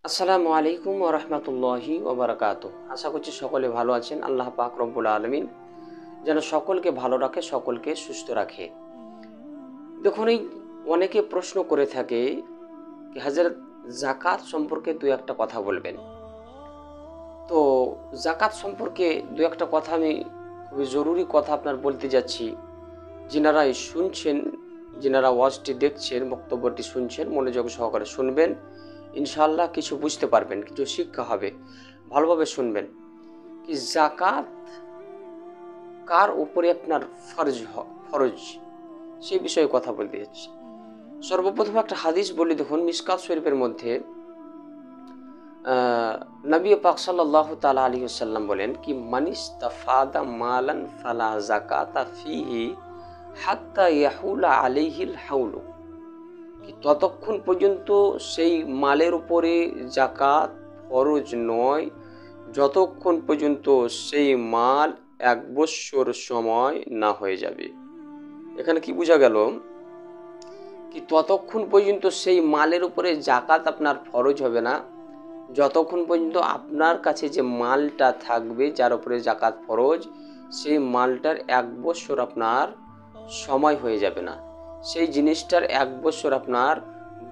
আসসালামু আলাইকুম ওয়া রাহমাতুল্লাহি ওয়া বারাকাতুহু। আশা করছি সকলে ভালো আছেন। আল্লাহ পাক রব্বুল আলামিন যেন সকলকে ভালো রাখে, সকলকে সুস্থ রাখে। দেখুন, এই অনেকে প্রশ্ন করে থাকে কি হযরত যাকাত সম্পর্কে দুই একটা কথা বলবেন। তো যাকাত সম্পর্কে দুই একটা কথা আমি খুবই জরুরি কথা আপনার বলতে যাচ্ছি। যিনারা শুনছেন, যিনারা ওয়াজটি দেখছেন, বক্তব্যটি শুনছেন, মনোযোগ সহকারে শুনবেন। ইনশাআল্লাহ কিছু বুঝতে পারবেন, কিছু শিক্ষা হবে। ভালোভাবে শুনবেন। কি যাকাত কার উপরে আপনার ফরজ সেই বিষয়ে কথা বলতে যাচ্ছি। সর্বপ্রথম একটা হাদিস বলি, দেখুন মিশকাত শরীফের মধ্যে নবী পাক সাল্লাল্লাহু তাআলা আলাইহি ওয়াসাল্লাম বলেন কি মানিস্তাফাদা মালান ফালা যাকাতা ফিহি হাত্তা ইয়াহুলা আলাইহিল হাউলু। ততক্ষণ পর্যন্ত সেই মালের উপরে যাকাত ফরজ নয় যতক্ষণ পর্যন্ত সেই মাল 1 বৎসর সময় না হয়ে যাবে। এখানে কি বোঝা গেল কি ততক্ষণ পর্যন্ত সেই মালের উপরে যাকাত আপনার ফরজ হবে না যতক্ষণ পর্যন্ত আপনার কাছে যে মালটা থাকবে যার উপরে যাকাত ফরজ সেই মালটার 1 বৎসর আপনার সময় হয়ে যাবে না, সেই জিনিসটার 1 বৎসর আপনার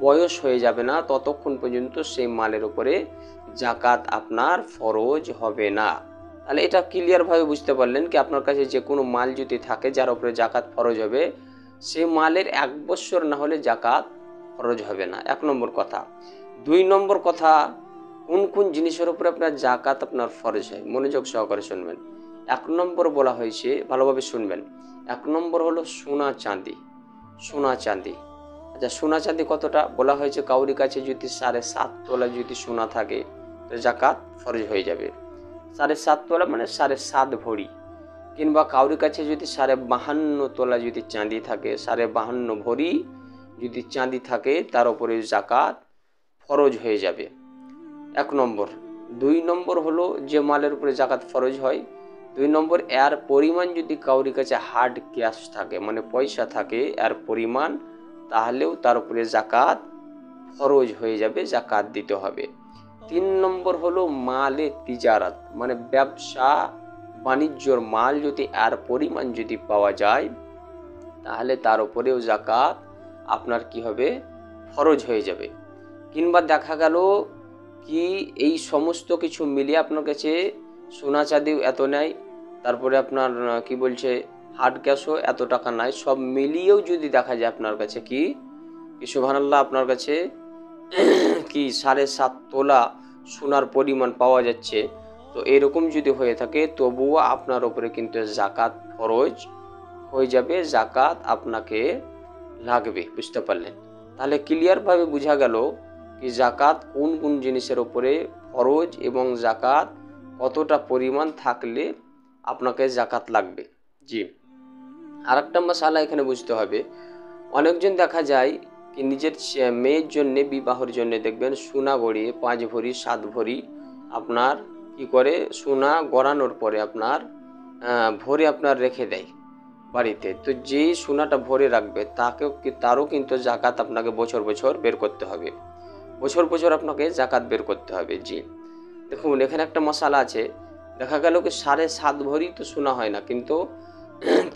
বয়স হয়ে যাবে না, ততক্ষণ পর্যন্ত সেই মালের উপরে যাকাত আপনার ফরজ হবে না। তাহলে এটা ক্লিয়ারভাবে বুঝতে পারলেন কি আপনার কাছে যে কোনো মাল যদি থাকে যার উপরে যাকাত ফরজ হবে সেই মালের 1 বৎসর না হলে যাকাত ফরজ হবে না। 1 নম্বর কথা। 2 নম্বর কথা, কোন কোন জিনিসের উপরে আপনার যাকাত আপনার ফরজ হয়, মনোযোগ সহকারে শুনবেন। 1 নম্বর বলা হয়েছে, ভালোভাবে শুনবেন। 1 নম্বর হলো সোনা চাঁদি। সোনা চাঁদি, আচ্ছা সোনা চাঁদি কতটা বলা হয়েছে, কাউরি কাছে যদি 7.5 তোলা যদি সোনা থাকে তো যাকাত ফরজ হয়ে যাবে। 7.5 তোলা মানে 7.5 ভরি, কিংবা কাউরি কাছে যদি 52.5 তোলা যদি চাঁদি থাকে, 52.5 ভরি যদি চাঁদি থাকে তার উপরে যাকাত ফরজ হয়ে যাবে। 1 নম্বর। 2 নম্বর হলো যে মালের উপরে যাকাত ফরজ হয়, 2 নম্বর এর পরিমাণ যদি কাউরি কাছে হার্ড ক্যাশ থাকে মানে পয়সা থাকে এর পরিমাণ, তাহলেও তার উপরে যাকাত ফরজ হয়ে যাবে, যাকাত দিতে হবে। 3 নম্বর হলো মালে তিজারাত মানে ব্যবসা বাণিজ্যর মাল যদি এর পরিমাণ যদি পাওয়া যায় তাহলে তার উপরেও যাকাত আপনার কি হবে, ফরজ হয়ে যাবে। কিংবা দেখা গেল কি এই সমস্ত কিছু মিলিয়ে আপনার কাছে সোনা চাঁদিও এত নাই, তারপরে আপনার কি বলছে হার্ড ক্যাশও এত টাকা নাই, সব মিলিয়েও যদি দেখা যায় আপনার কাছে কি সুবহানাল্লাহ আপনার কাছে কি 7.5 তোলা সোনার পরিমাণ পাওয়া যাচ্ছে, তো এরকম যদি হয়ে থাকে তবুও আপনার উপরে কিন্তু যাকাত ফরজ হয়ে যাবে, যাকাত আপনাকে লাগবে। বুঝতে পারলেন? তাহলে ক্লিয়ারভাবে বোঝা গেল কি যাকাত কোন কোন জিনিসের উপরে ফরজ এবং যাকাত কতটা পরিমাণ থাকলে আপনাকে যাকাত লাগবে। জি, আরেকটা মাসালা এখানে বুঝতে হবে। অনেকজন দেখা যায় কি নিজের মেয়ের জন্য বিবাহের জন্য দেখবেন সোনা গড়িয়ে 5 ভরি 7 ভরি আপনার কি করে সোনা গড়ানোর পরে আপনার ভরে আপনার রেখে দেয় বাড়িতে। তো যে সোনাটা ভরে রাখবে তারও কিন্তু যাকাত আপনাকে বছর বছর বের করতে হবে, বছর বছর আপনাকে যাকাত বের করতে হবে। জি, দেখুন এখানে একটা মশালা আছে। দেখা গেল কি 7.5 ভরি তো সোনা হয় না, কিন্তু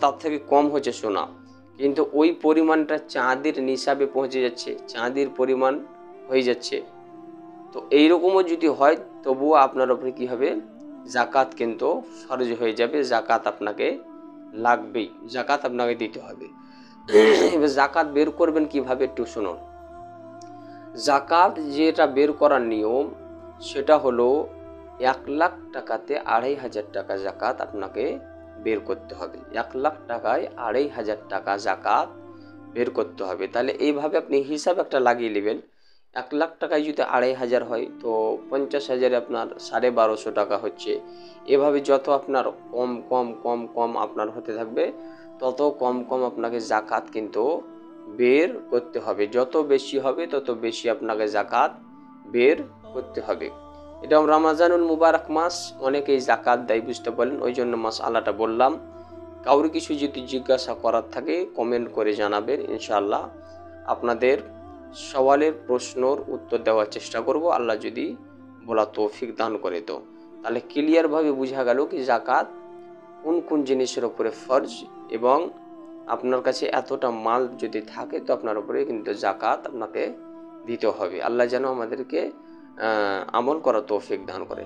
তার থেকে কম হচ্ছে সোনা, কিন্তু ওই পরিমাণটা চাঁদির নিসাবে পৌঁছে যাচ্ছে, চাঁদির পরিমাণ হয়ে যাচ্ছে। তো এইরকমও যদি হয় তবুও আপনার উপরে কী হবে, যাকাত কিন্তু ফরজ হয়ে যাবে, যাকাত আপনাকে লাগবেই, যাকাত আপনাকে দিতে হবে। এবার যাকাত বের করবেন কিভাবে একটু শুনুন। যাকাত যেটা বের করার নিয়ম সেটা হলো 1 লাখ টাকাতে 2,500 টাকা যাকাত আপনাকে বের করতে হবে। 1 লাখ টাকায় 2,500 টাকা যাকাত বের করতে হবে। তাহলে এইভাবে আপনি হিসাব একটা লাগিয়ে নেবেন। 1 লাখ টাকায় যদি 2,500 হয় তো 50,000 আপনার 1250 টাকা হচ্ছে। এভাবে যত আপনার কম কম কম কম আপনার হতে থাকবে তত কম কম আপনাকে যাকাত কিন্তু বের করতে হবে। যত বেশি হবে তত বেশি আপনাকে যাকাত বের করতে হবে। এটা রমজানুল মুবারক মাস, অনেকেই যাকাত দেয়, বুঝতে পারলেন, ওই জন্য মাসআলাটা বললাম। কাউর কিছু যদি জিজ্ঞাসা করার থাকে কমেন্ট করে জানাবেন, ইনশাআল্লাহ আপনাদের সওয়ালের প্রশ্নর উত্তর দেওয়ার চেষ্টা করব, আল্লাহ যদি বলা তৌফিক দান করে। তো তাহলে ক্লিয়ারভাবে বোঝা গেল কি জাকাত কোন কোন জিনিসের উপরে ফরজ, এবং আপনার কাছে এতটা মাল যদি থাকে তো আপনার উপরে কিন্তু জাকাত আপনাকে দিতে হবে। আল্লাহ যেন আমাদেরকে আমল করা তৌফিক দান করে।